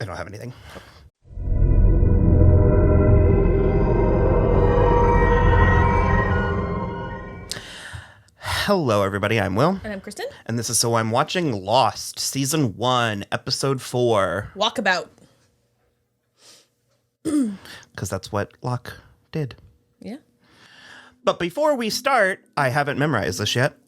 I don't have anything. Hello, everybody. I'm Will. And I'm Kristen. And this is So I'm Watching Lost, Season 1, Episode 4. Walkabout. Because that's what Locke did. Yeah. But before we start, I haven't memorized this yet.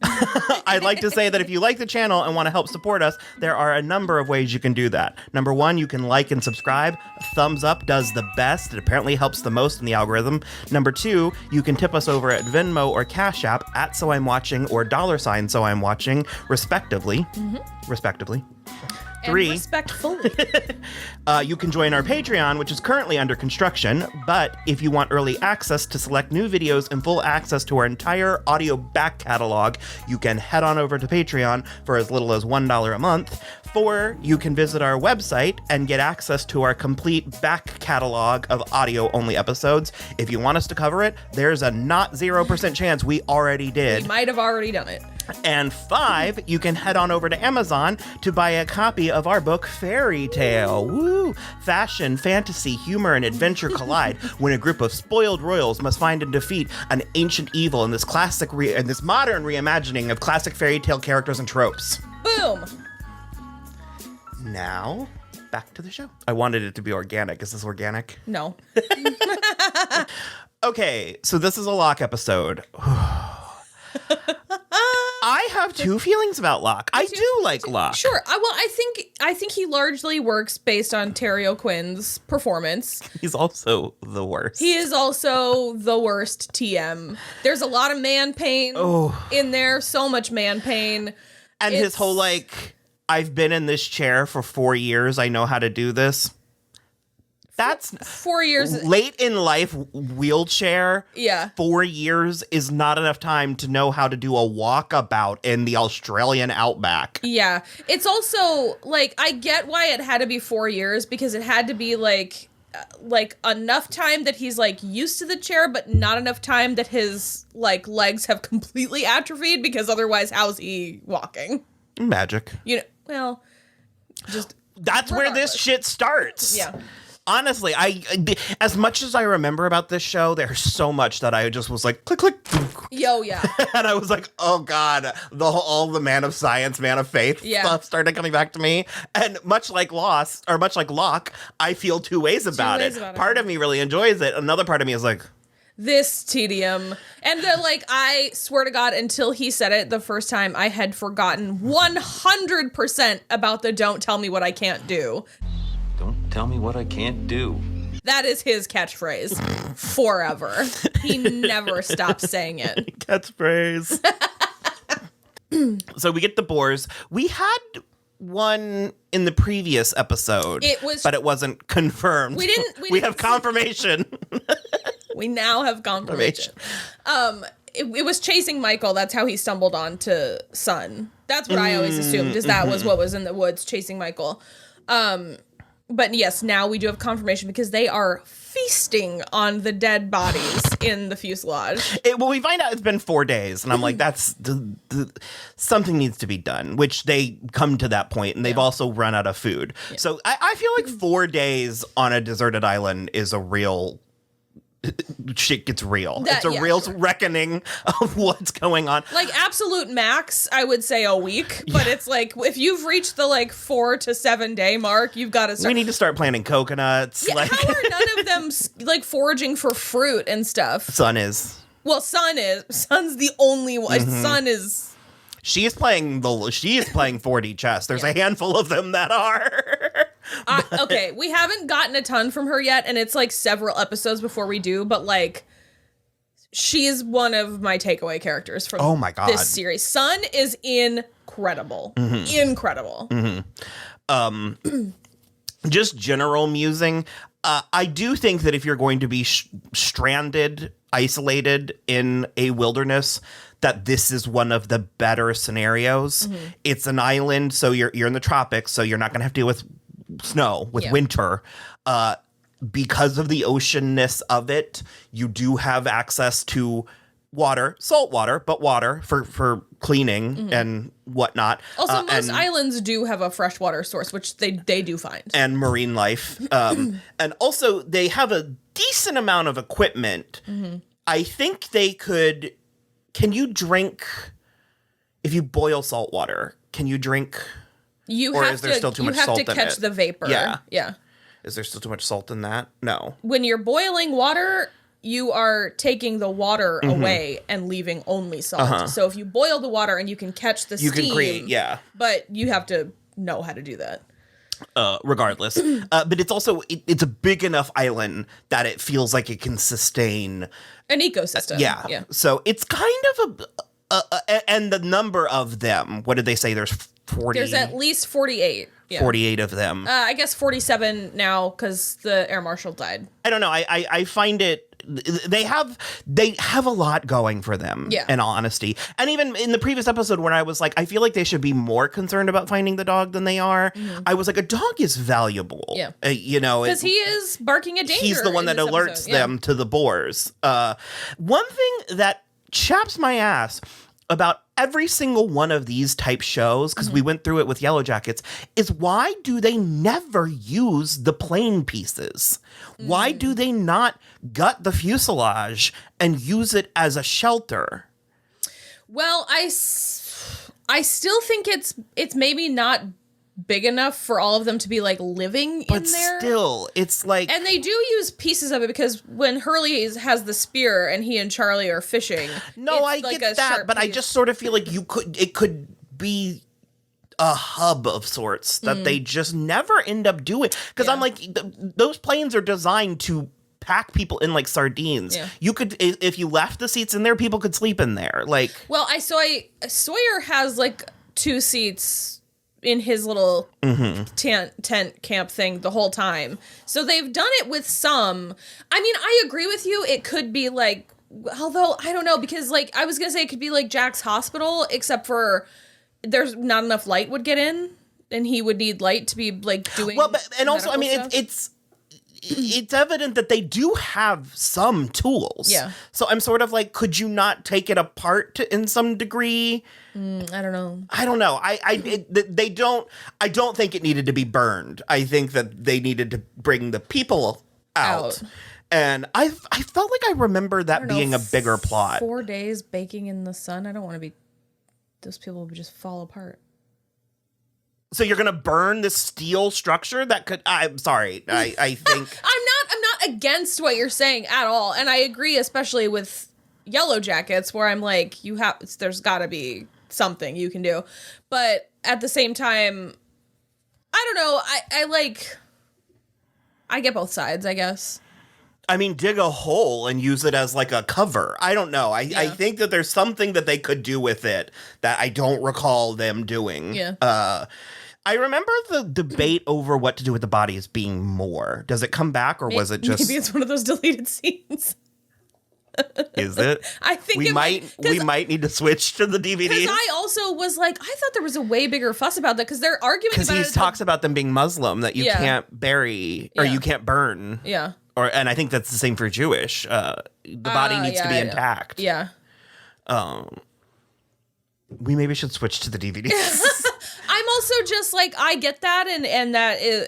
I'd like to say that if you like the channel and want to help support us, there are a number of ways you can do that. Number one, you can like and subscribe. A thumbs up does the best. It apparently helps the most in the algorithm. Number two, you can tip us over at Venmo or Cashapp at So I'm Watching or $ So I'm Watching, respectively. Respectively. Three, and respectfully. You can join our Patreon, which is currently under construction, but if you want early access to select new videos and full access to our entire audio back catalog, you can head on over to Patreon for as little as $1 a month. 4, you can visit our website and get access to our complete back catalog of audio-only episodes. If you want us to cover it, there's a not 0% chance we already did. We might have already done it. And 5, you can head on over to Amazon to buy a copy of our book, Fairytale. Woo! Fashion, fantasy, humor, and adventure collide when a group of spoiled royals must find and defeat an ancient evil in this this modern reimagining of classic fairy tale characters and tropes. Boom! Now, back to the show. I wanted it to be organic. Is this organic? No. Okay, so this is a Locke episode. I have two feelings about Locke. I do like Locke. Sure. I think he largely works based on Terry O'Quinn's performance. He's also the worst. He is also the worst TM. There's a lot of man pain in there. So much man pain. And his whole, like, I've been in this chair for 4 years. I know how to do this. That's 4 years. Late in life, wheelchair. Yeah. 4 years is not enough time to know how to do a walkabout in the Australian outback. Yeah. It's also, like, I get why it had to be 4 years, because it had to be, like enough time that he's, like, used to the chair, but not enough time that his, like, legs have completely atrophied, because otherwise how's he walking? Magic. You know, well, just... That's where this shit starts. Yeah. Honestly, as much as I remember about this show, there's so much that I just was like, click, click. Yo, yeah. And I was like, oh God, all the man of science, man of faith stuff started coming back to me. And much like Locke, I feel two ways about it. Part of me really enjoys it. Another part of me is like, this tedium. And I swear to God, until he said it the first time, I had forgotten 100% about the don't tell me what I can't do. Don't tell me what I can't do. That is his catchphrase forever. He never stops saying it. Catchphrase. So we get the boars. We had one in the previous episode, but it wasn't confirmed. We have confirmation. We now have confirmation. It was chasing Michael. That's how he stumbled onto Sun. That's what I always assumed, is that was what was in the woods chasing Michael. But yes, now we do have confirmation, because they are feasting on the dead bodies in the fuselage. Well, we find out it's been 4 days, and I'm like, that's something needs to be done, which they come to that point, and they've also run out of food. Yeah. So I feel like 4 days on a deserted island is a real... shit gets real. It's a real reckoning of what's going on. Like, absolute max, I would say a week, but it's like, if you've reached the 4 to 7 day mark, you've got to start. We need to start planting coconuts. Yeah, how are none of them foraging for fruit and stuff? Sun is. Well, Sun's the only one. Sun is. She is playing 4D chess. There's a handful of them that are. Okay, we haven't gotten a ton from her yet, and it's several episodes before we do, but she's one of my takeaway characters from this series. Sun is incredible. Incredible. Just general musing. I do think that if you're going to be stranded, isolated in a wilderness, that this is one of the better scenarios. It's an island, so you're in the tropics, so you're not going to have to deal with snow, with winter. Because of the oceanness of it, you do have access to water, salt water, but water for cleaning and whatnot. Also, most islands do have a freshwater source, which they do find. And marine life. And also, they have a decent amount of equipment. I think they could... Can you drink... If you boil salt water, can you drink... Is there still too much salt in it? You have to catch the vapor. Yeah. Is there still too much salt in that? No. When you're boiling water... You are taking the water away and leaving only salt. So if you boil the water and you can catch the steam, you can create, but you have to know how to do that. Regardless, but it's also it's a big enough island that it feels like it can sustain an ecosystem. Yeah. So it's kind of and the number of them. What did they say? There's 40. There's at least 48. Yeah. 48 of them. I guess 47 now because the air marshal died. I don't know. I find it. They have a lot going for them, in all honesty. And even in the previous episode when I was like, I feel like they should be more concerned about finding the dog than they are. I was like, a dog is valuable. Yeah. Because he is barking at danger. He's the one that alerts them to the boars. One thing that chaps my ass about every single one of these type shows, because we went through it with Yellow Jackets, is why do they never use the plane pieces? Why do they not gut the fuselage and use it as a shelter? Well, I still think it's maybe not big enough for all of them to be like living in there. But still, it's like... And they do use pieces of it because when Hurley has the spear and he and Charlie are fishing... No, I get that, but I just sort of feel like it could be a hub of sorts that they just never end up doing. Because I'm like, those planes are designed to pack people in like sardines. Yeah. You could, if you left the seats in there, people could sleep in there. Like... Well, Sawyer has like 2 seats... in his little tent camp thing the whole time. So they've done it with some. I mean, I agree with you. It could be like, although I don't know, because like I was going to say it could be like Jack's hospital, except for there's not enough light would get in and he would need light to be like doing. Well, and also, I mean, it's evident that they do have some tools. Yeah. So I'm sort of like, could you not take it apart in some degree? I don't know. I don't know. I don't think it needed to be burned. I think that they needed to bring the people out. And I felt like I remember that being a bigger plot. 4 days baking in the sun. I don't want to be. Those people would just fall apart. So you're gonna burn this steel structure that could? I'm sorry. I think I'm not against what you're saying at all, and I agree, especially with Yellow Jackets, where I'm like, there's got to be something you can do, but at the same time, I don't know. I get both sides, I guess. I mean, dig a hole and use it as like a cover. I don't know. I think that there's something that they could do with it that I don't recall them doing. Yeah. I remember the debate over what to do with the bodies being more. Does it come back or was it just... Maybe it's one of those deleted scenes. Is it? I think we might need to switch to the DVDs. Because I also was like, I thought there was a way bigger fuss about that because they're arguing about it. Because he talks about them being Muslim, that you can't bury or you can't burn. Yeah. And I think that's the same for Jewish. The body needs to be intact. Yeah. We maybe should switch to the DVDs. I'm also just like, I get that, and that is,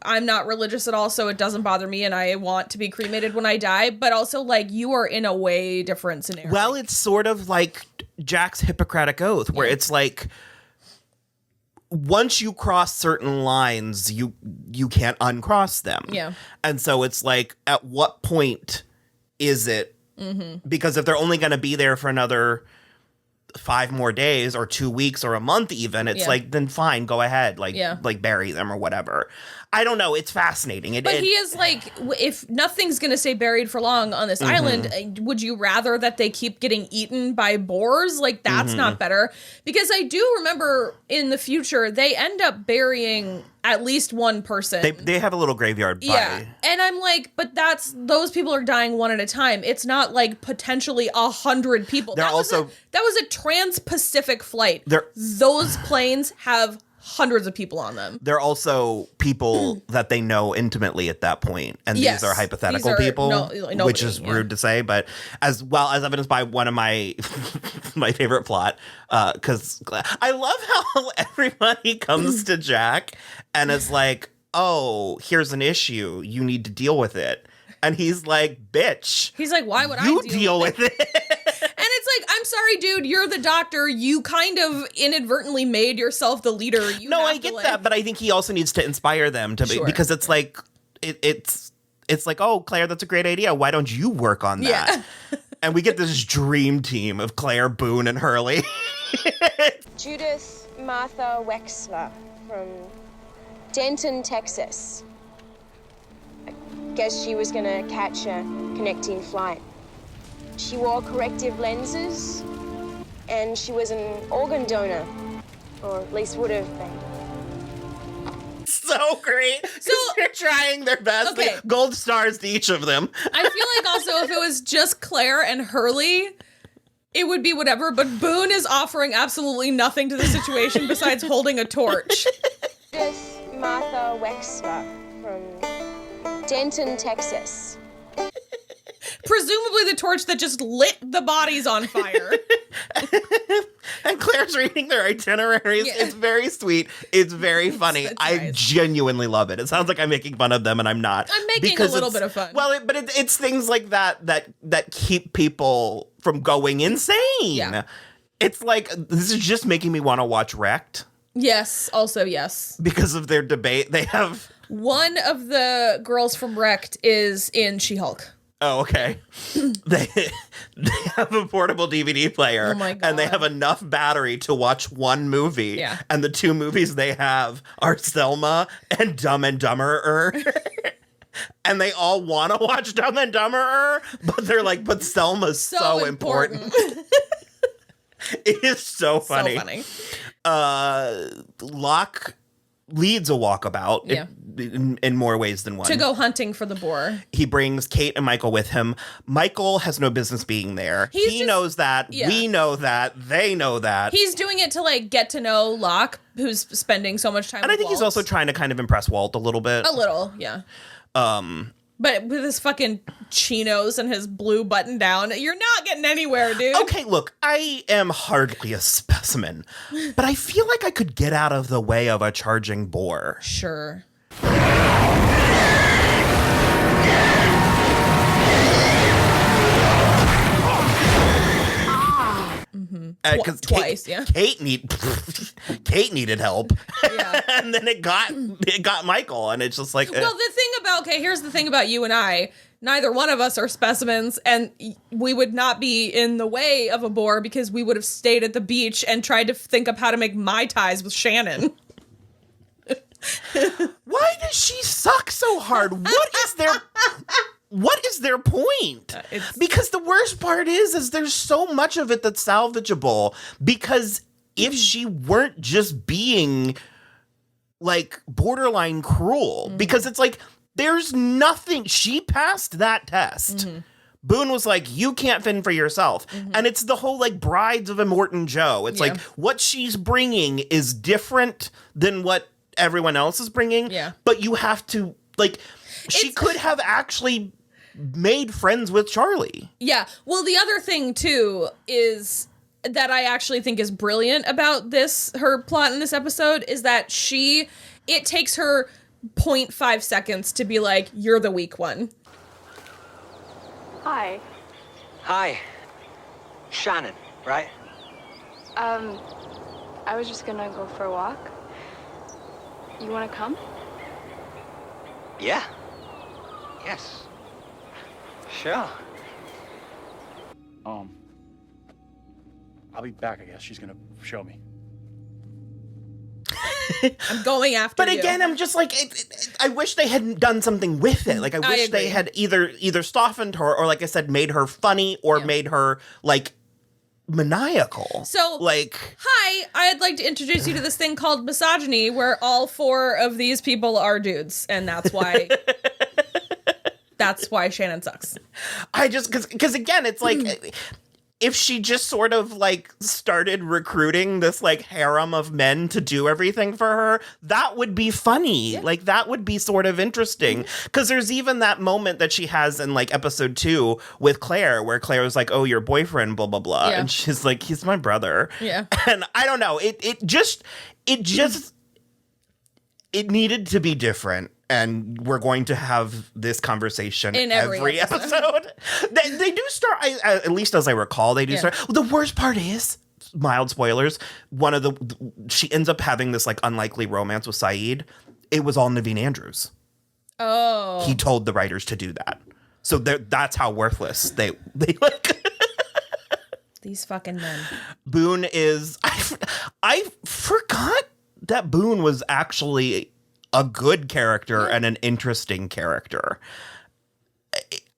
I'm not religious at all, so it doesn't bother me, and I want to be cremated when I die, but also, like, you are in a way different scenario. Well, it's sort of like Jack's Hippocratic Oath, where it's like, once you cross certain lines, you can't uncross them. Yeah. And so it's like, at what point is it? Mm-hmm. Because if they're only going to be there for another 5 more days or 2 weeks or a month even, it's like, then fine, go ahead. Like bury them or whatever. I don't know. It's fascinating. But he is like, if nothing's going to stay buried for long on this island, would you rather that they keep getting eaten by boars? Like, that's not better. Because I do remember in the future, they end up burying at least one person. They have a little graveyard. Yeah. And I'm like, but those people are dying one at a time. It's not like potentially 100 people. That was a trans-Pacific flight. Those planes have hundreds of people on them. They're also people that they know intimately at that point, and Yes. these are hypothetical These are people, nobody, which is rude to say, but as well as evidenced by one of my my favorite plot, because I love how everybody comes to Jack and is like, "Oh, here's an issue. You need to deal with it," and he's like, "Bitch." He's like, why would I You deal with it. And it's like, I'm sorry, dude, you're the doctor. You kind of inadvertently made yourself the leader. No, I get that, but I think he also needs to inspire them to be, because it's like it's like, oh, Claire, that's a great idea. Why don't you work on that? Yeah. And we get this dream team of Claire, Boone, and Hurley. Judith Martha Wexler from Denton, Texas. I guess she was gonna catch a connecting flight. She wore corrective lenses, and she was an organ donor, or at least would have been. So great. So they're trying their best. Okay. Gold stars to each of them. I feel like also if it was just Claire and Hurley, it would be whatever, but Boone is offering absolutely nothing to the situation besides holding a torch. Judith Martha Wexler from Denton, Texas. Presumably the torch that just lit the bodies on fire. And Claire's reading their itineraries. Yeah. It's very sweet. It's very funny. It's I nice. genuinely love it. It sounds like I'm making fun of them, and I'm not. I'm making because a little it's- bit of fun. Well, it's things like that keep people from going insane. Yeah. It's like, this is just making me want to watch Wrecked Yes, also yes. because of their debate. They have... One of the girls from Wrecked is in She-Hulk. Oh, okay. they have a portable DVD player, Oh my God. and they have enough battery to watch one movie. Yeah. And the two movies they have are Selma and Dumb and Dumberer. And they all want to watch Dumb and Dumberer, but they're like, but Selma's so important. It is so funny. So funny. Locke leads a walkabout Yeah. in more ways than one. To go hunting for the boar. He brings Kate and Michael with him. Michael has no business being there. He's He just- knows that. yeah. We know that. They know that. He's doing it to like get to know Locke, who's spending so much time and I with think he's Walt. also trying to kind of impress Walt a little bit. A little, yeah. But with his fucking chinos and his blue button down, you're not getting anywhere, dude. Okay, look, I am hardly a specimen, but I feel like I could get out of the way of a charging boar. Sure. Because Twice, yeah. Kate needed help, Yeah. and then it got Michael, and it's just like, Well, here's the thing about you and I. Neither one of us are specimens, and we would not be in the way of a boar because we would have stayed at the beach and tried to think of how to make Mai Tais with Shannon. why does she suck so hard? What is their point? Because the worst part is there's so much of it that's salvageable, because if she weren't just being like borderline cruel, because it's like, there's nothing, she passed that test. Boone was like, you can't fend for yourself. And it's the whole like Brides of Immortan Joe. It's like, what she's bringing is different than what everyone else is bringing. Yeah. But you have to, like, she could have actually made friends with Charlie. Yeah. Well, the other thing, too, is that I actually think is brilliant about her plot in this episode, is that it takes her 0.5 seconds to be like, you're the weak one. Hi. Hi. Shannon, right? I was just gonna go for a walk. You wanna come? Yeah. Yes. Sure. I'll be back, I guess. She's gonna show me. I'm going after But you. again, I'm just like, I wish they had done something with it. Like, I wish they agree. had either softened her, or, like I said, made her funny, or made her like maniacal. So, like, hi, I'd like to introduce you to this thing called misogyny, where all 4 of these people are dudes, and that's why Shannon sucks. I just, because again, it's like, if she just sort of like started recruiting this like harem of men to do everything for her, that would be funny. Yeah. Like that would be sort of interesting. Because there's even that moment that she has in like episode 2 with Claire, where Claire was like, oh, your boyfriend, blah, blah, blah. Yeah. And she's like, he's my brother. Yeah. And I don't know. It needed to be different. And we're going to have this conversation in every episode. They do start, at least as I recall, they do start. The worst part is, mild spoilers, she ends up having this like unlikely romance with Saeed. It was all Naveen Andrews. Oh. He told the writers to do that. So that's how worthless they like. These fucking men. Boone is, I forgot that Boone was actually a good character and an interesting character.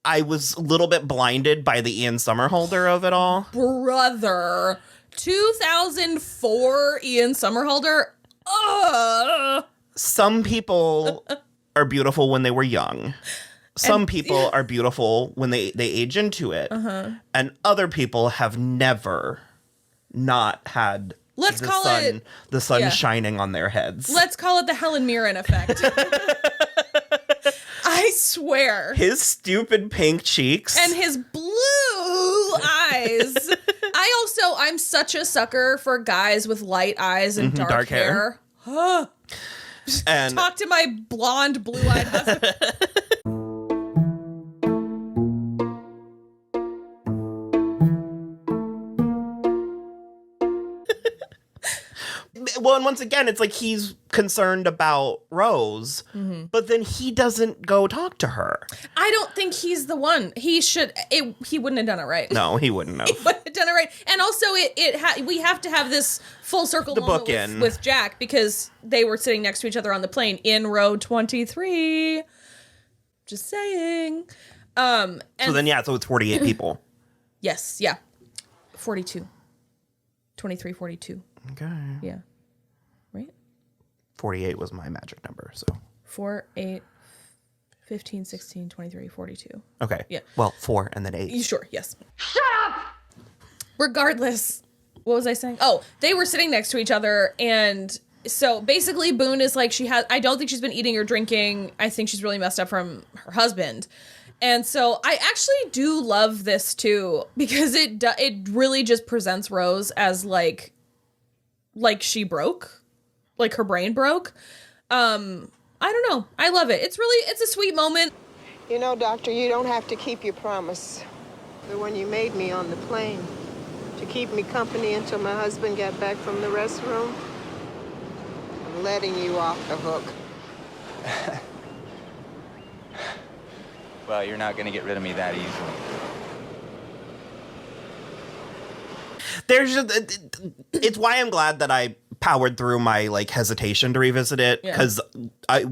I was a little bit blinded by the Ian Somerhalder of it all. Brother. 2004 Ian Somerhalder. Some people are beautiful when they were young. Some people are beautiful when they age into it. And other people have never not had the sun shining on their heads. Let's call it the Helen Mirren effect. I swear. His stupid pink cheeks. And his blue eyes. I'm such a sucker for guys with light eyes and dark hair. And talk to my blonde, blue-eyed husband. Well, and once again, it's like he's concerned about Rose, but then he doesn't go talk to her. I don't think he's the one. He wouldn't have done it right. No, he wouldn't have. He wouldn't have done it right. And also, we have to have this full circle moment with Jack, because they were sitting next to each other on the plane in row 23. Just saying. So it's 48 people. Yes, yeah. 42. 23, 42. Okay. Yeah. Right? 48 was my magic number, so. 4, 8, 15, 16, 23, 42. Okay. Yeah. Well, 4 and then 8. Sure, yes. Shut up! Regardless, what was I saying? Oh, they were sitting next to each other, and so basically Boone is like, I don't think she's been eating or drinking. I think she's really messed up from her husband. And so I actually do love this too, because it really just presents Rose as like she broke, like her brain broke. I don't know. I love it. It's a sweet moment. You know, Doctor, you don't have to keep your promise. The one you made me on the plane, to keep me company until my husband got back from the restroom. I'm letting you off the hook. Well, you're not going to get rid of me that easily. It's why I'm glad that I powered through my like hesitation to revisit it, because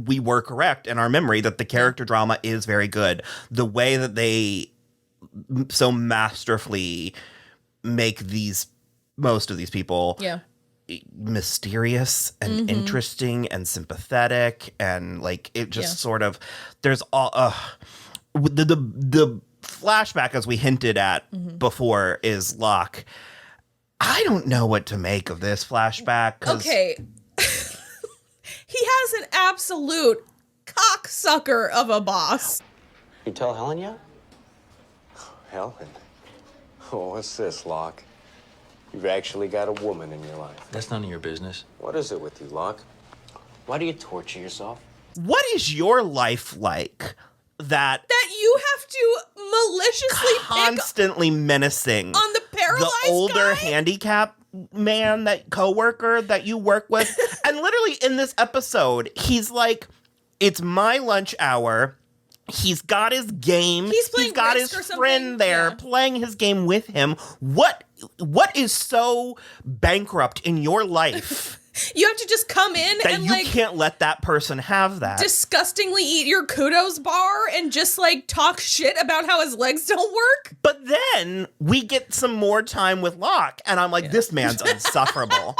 we were correct in our memory that the character drama is very good. The way that they so masterfully make most of these people mysterious and interesting and sympathetic, and like it just sort of, there's all the flashback, as we hinted at before, is Locke. I don't know what to make of this flashback. Okay. He has an absolute cocksucker of a boss. You tell Helen yet? Helen? Oh, what's this, Locke? You've actually got a woman in your life. That's none of your business. What is it with you, Locke? Why do you torture yourself? What is your life like that you have to maliciously constantly menacing on the paralyzed the older guy? handicap man, that coworker that you work with? And literally in this episode, he's like, it's my lunch hour. He's got his game. He's got his friend there playing his game with him. What is so bankrupt in your life? You have to just come in that and you can't let that person have that. Disgustingly eat your kudos bar and just like talk shit about how his legs don't work. But then we get some more time with Locke, and I'm like, this man's insufferable.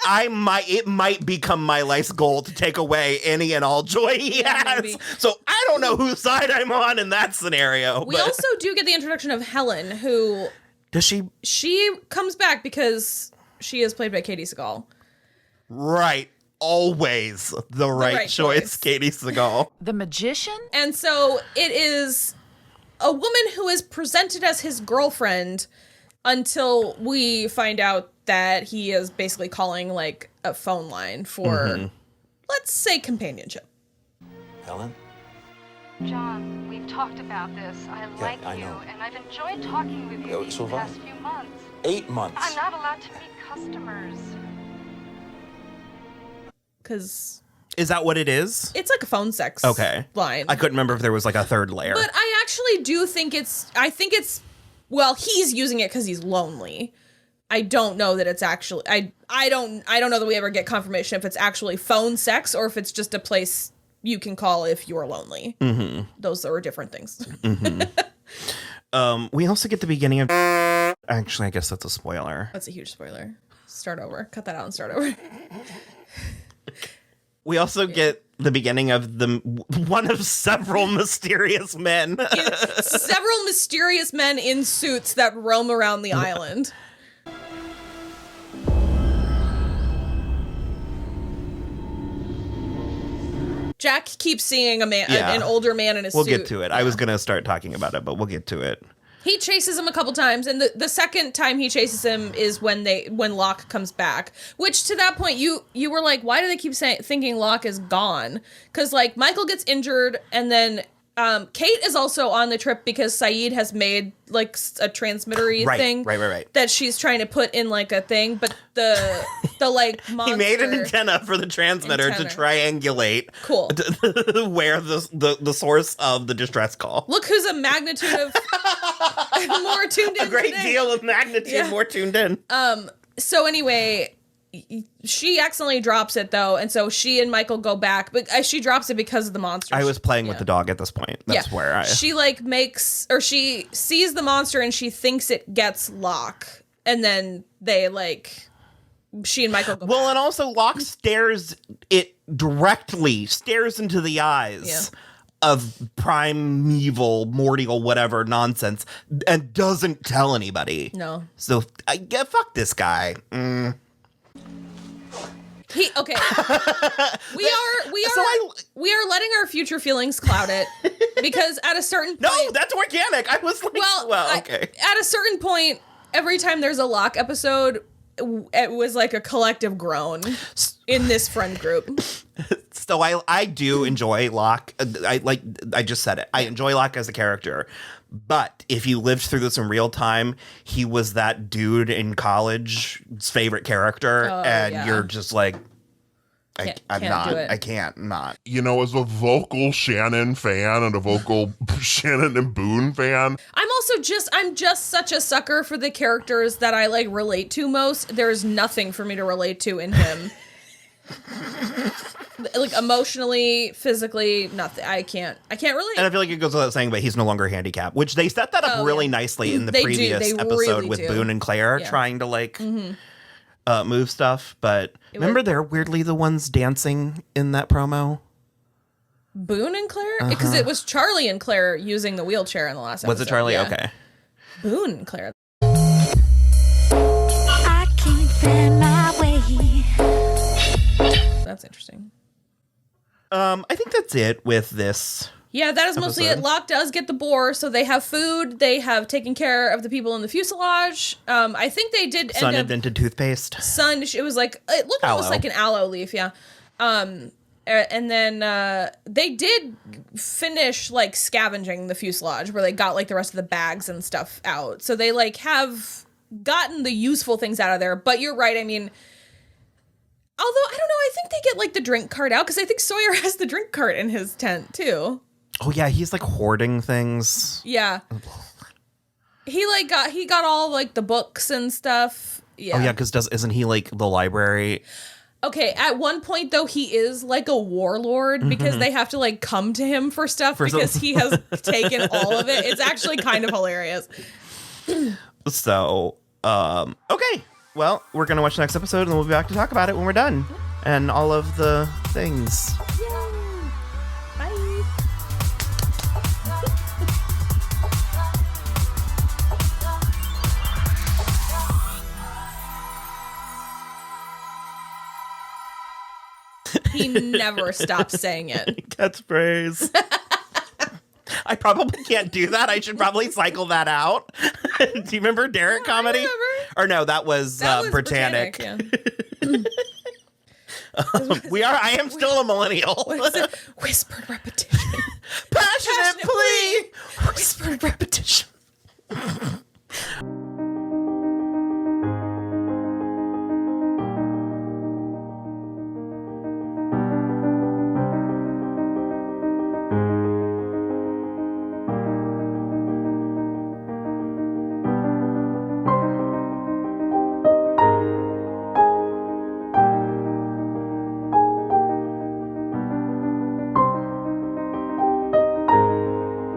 It might become my life's goal to take away any and all joy he has. Maybe. So I don't know whose side I'm on in that scenario. We also do get the introduction of Helen, who Does she? She comes back because she is played by Katie Sagal. Right. Always the right choice, Katie Sagal. The magician? And so it is a woman who is presented as his girlfriend until we find out that he is basically calling like a phone line for, let's say, companionship. Helen? John, we've talked about this. I like you, and I've enjoyed talking with you these past few months. 8 months. I'm not allowed to meet customers. Because... Is that what it is? It's like a phone sex line. I couldn't remember if there was like a third layer. But I actually do think it's, well, he's using it because he's lonely. I don't know that it's actually, I don't know that we ever get confirmation if it's actually phone sex or if it's just a place you can call if you're lonely. Mm-hmm. Those are different things. Mm-hmm. We also get the beginning of, actually, I guess that's a spoiler. That's a huge spoiler. Start over. Cut that out and start over. We also get the beginning of one of several mysterious men. Several mysterious men in suits that roam around the island. Jack keeps seeing an older man in a suit. We'll get to it. Yeah. I was going to start talking about it, but we'll get to it. He chases him a couple times, and the second time he chases him is when Locke comes back. Which, to that point, you were like, why do they keep thinking Locke is gone? Because, like, Michael gets injured, and then Kate is also on the trip because Saeed has made, like, a transmitter-y thing. Right. That she's trying to put in, like, a thing, but the like, monster... He made an antenna for the transmitter to triangulate where the source of the distress call. Look who's a magnitude of... more tuned in. A great deal of magnitude more tuned in. So anyway, she accidentally drops it though, and so she and Michael go back, but she drops it because of the monster. I was playing with the dog at this point. That's where she she sees the monster and she thinks it gets Locke, and then they she and Michael go back. And also Locke stares into the eyes of primeval, mortal, whatever nonsense, and doesn't tell anybody. No. So fuck this guy. Mm. We are letting our future feelings cloud it because at a certain point, no, that's organic. I was like, okay. At a certain point, every time there's a Locke episode, it was like a collective groan in this friend group. So I do enjoy Locke. I just said it. I enjoy Locke as a character. But if you lived through this in real time, he was that dude in college's favorite character. You're just like, I can't not. You know, as a vocal Shannon fan and a vocal Shannon and Boone fan. I'm just such a sucker for the characters that I relate to most. There's nothing for me to relate to in him. Emotionally, physically, nothing. I can't relate. And I feel like it goes without saying, but he's no longer handicapped, which they set that up really nicely in the previous episode really with Boone and Claire trying to move stuff. But remember they're weirdly the ones dancing in that promo? Boone and Claire? Because it was Charlie and Claire using the wheelchair in the last episode. Was it Charlie? Yeah. Okay. Boone and Claire. I can't find my way. That's interesting. I think that's it with this. Yeah, that is mostly it. Locke does get the boar, so they have food. They have taken care of the people in the fuselage. I think they did. Sun invented toothpaste. It was like it looked almost like an aloe leaf. Yeah. And then they did finish scavenging the fuselage, where they got the rest of the bags and stuff out. So they have gotten the useful things out of there. But you're right. I mean. Although, I don't know, I think they get, the drink cart out, because I think Sawyer has the drink cart in his tent, too. Oh, yeah, he's, hoarding things. Yeah. He got all, the books and stuff. Yeah. Oh, yeah, because isn't he, the library? Okay, at one point, though, he is, a warlord, because they have to, come to him for stuff, because he has taken all of it. It's actually kind of hilarious. So, okay. Well, we're going to watch the next episode, and we'll be back to talk about it when we're done. And all of the things. Yay. Bye. He never stops saying it. Catchphrase. I probably can't do that. I should probably cycle that out. Do you remember Derek comedy? Or no, that was Britannic. Yeah. I am still a millennial. What is it? Whispered repetition. Passionate plea. Whispered repetition.